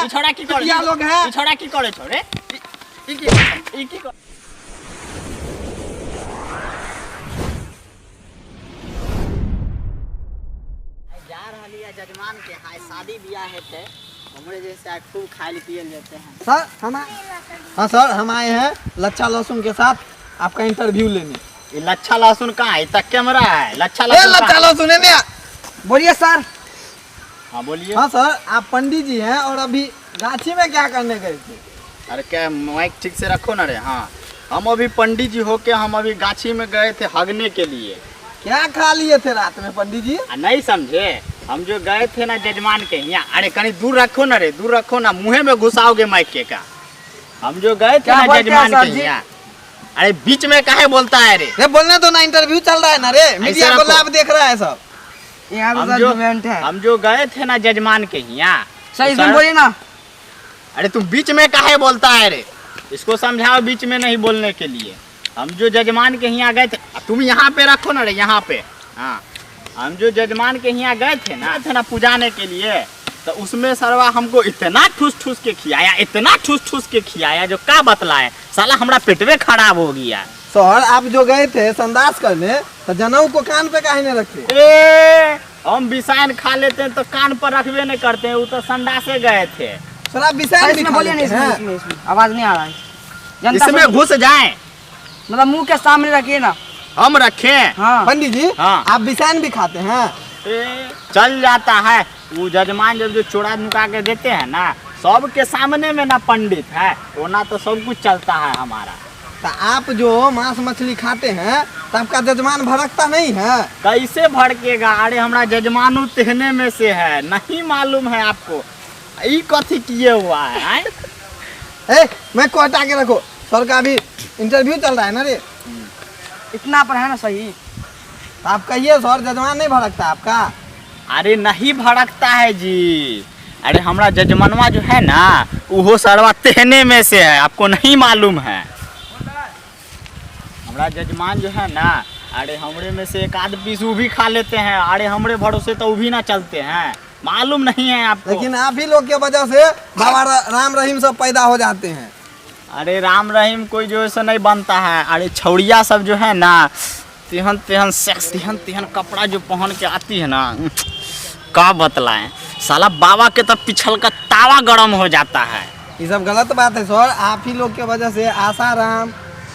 ई छोड़ा की करे क्या लोग हैं? ई छोड़ा की करे छोड़े ई की जा रहली है जजमान के हाय शादी बियाह हेते हमरे जैसे खूब खाइल पियल लेते हैं। सर हम हाँ सर हम आए हैं लच्छा लहसुन के साथ आपका इंटरव्यू लेने। ये लच्छा लहसुन कहाँ है? तक कैमरा है लच्छा लच्छा लहसुन है ना। बोलिए सर। हाँ बोलिए। हाँ सर आप पंडित जी हैं और अभी गाछी में क्या करने गए थे? अरे क्या माइक ठीक से रखो ना रे। हाँ हम अभी पंडित जी होके हम अभी गाछी में गए थे हगने के लिए। क्या खा लिए थे रात में पंडित जी? नहीं समझे? हम जो गए थे ना जजमान के यहाँ। अरे कहीं दूर रखो ना रे, दूर रखो ना, मुँह में घुसाओगे माइक के का। हम जो गए थे ना जजमान के यहाँ। अरे बीच में काहे बोलता है रे? बोलने तो ना, इंटरव्यू चल रहा है ना रे, मीडिया को लाभ देख रहा है सब। हम जो गए थे ना जजमान के यहाँ। सही से बोलिए ना। अरे तुम बीच में काहे बोलता है रे? इसको समझाओ बीच में नहीं बोलने के लिए। हम जो जजमान के यहाँ गए थे, तुम यहाँ पे रखो ना रे, यहाँ पे। हाँ हम जो जजमान के यहाँ गए थे ना पुजाने के लिए, तो उसमें सरवा हमको इतना ठूस ठूस के खिलाया, इतना ठूस ठूस के खिलाया जो क्या बतलाए, साला हमारा पेटवे खराब हो गया। सर आप जो गए थे संदास करने, तो जनेऊ को कान पे काहे नहीं रखते? हम बिसाइन खा लेते हैं तो कान पर रखबे नहीं करते हैं, वो तो संदासे गए थे। सर आप बिसाइन भी खा लेते हैं? आवाज नहीं आ रहा है। इसमें घुस जाए, मतलब मुंह के सामने रखिए ना। हम रखे। हाँ पंडित जी। हाँ आप बिसाइन भी खाते हैं? चल जाता है वो जजमान जब जो चोड़ा नुका के देते हैं ना, सबके सामने में ना पंडित है वो ना, तो सब कुछ चलता है हमारा। तो आप जो मांस मछली खाते हैं तो आपका जजमान भड़कता नहीं है? कैसे भड़केगा? अरे हमारा जजमानू तेहने में से है, नहीं मालूम है आपको? ये कथी किए हुआ है? मैं को हटा के रखो, सर का अभी इंटरव्यू चल रहा है ना रे। इतना पर है ना सही। तो आप कहिए सर, जजमान नहीं भड़कता आपका? अरे नहीं भड़कता है जी। अरे हमारा जजमानवा जो है ना, वो सरवा तेहने में से है, आपको नहीं मालूम है? हमारा जजमान जो है ना, अरे हमरे में से एक आध पीस वो भी खा लेते हैं। अरे हमरे भरोसे तो वो भी ना चलते हैं, मालूम नहीं है आपको? लेकिन आप ही लोग के वजह से बाबा राम रहीम सब पैदा हो जाते हैं। अरे राम रहीम कोई जो ऐसा नहीं बनता है। अरे छौड़िया सब जो है ना, तिहन तिहन सेक्स, तिहन तिहन कपड़ा जो पहन के आती है ना, का बतलाएं, साला बाबा के तो पिछल का तावा गरम हो जाता है। ये सब गलत बात है सर, आप ही लोग के वजह से आशा राम,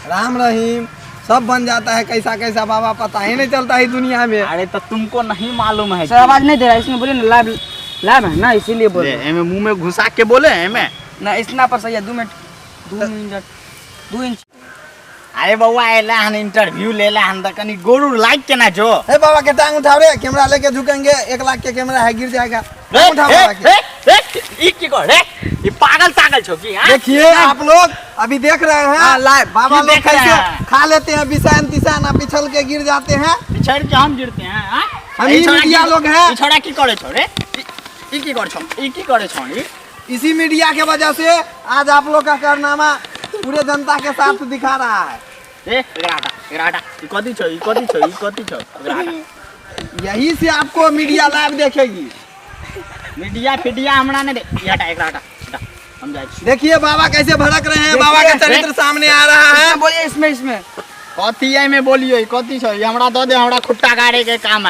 राम रहीम सब बन जाता है। कैसा कैसा बाबा पता ही नहीं चलता है दुनिया में। अरे तो तुमको नहीं मालूम है? सर आवाज नहीं दे रहा है, इसमें बोलिए ना, लाइव लाइव है ना, इसीलिए बोल रहे हैं। मुंह में घुसा के बोले हैं ना, इतना पर सही है। 2 मिनट 2 इंच। अरे बउआ एला हन इंटरव्यू लेला हन, त कनी गोरू लाइक के ना जो। हे बाबा के टांग उठाओ रे, कैमरा लेके झुकेंगे, 1 लाख के कैमरा है, गिर जाएगा। उठाओ बाबा के। ई की कर रे? ये पागल पागल छो की? देखिए आप लोग अभी देख रहे हैं लाइव बाबा लोग कैसे खा लेते हैं बिसान तिसान, पिछल के गिर जाते हैं। पिछड़ के हम गिरते हैं। हम ही मीडिया लोग हैं। छोड़ा की करे छोड़े? ई की कर छो? ई की करे छोड़ी? इसी मीडिया के वजह से आज आप लोग का कारनामा पूरे जनता के साथ दिखा रहा है। कथी छो? यही से आपको मीडिया लाइव देखेगी। मीडिया फिडिया हमरा ने हम जाए। देखिए बाबा कैसे भड़क रहे हैं, बाबा का चरित्र सामने आ रहा है। बोलिए इसमें कथी है में बोलियो? कथी छो? हमरा दो दे, हमरा खुट्टा गाड़े के काम है।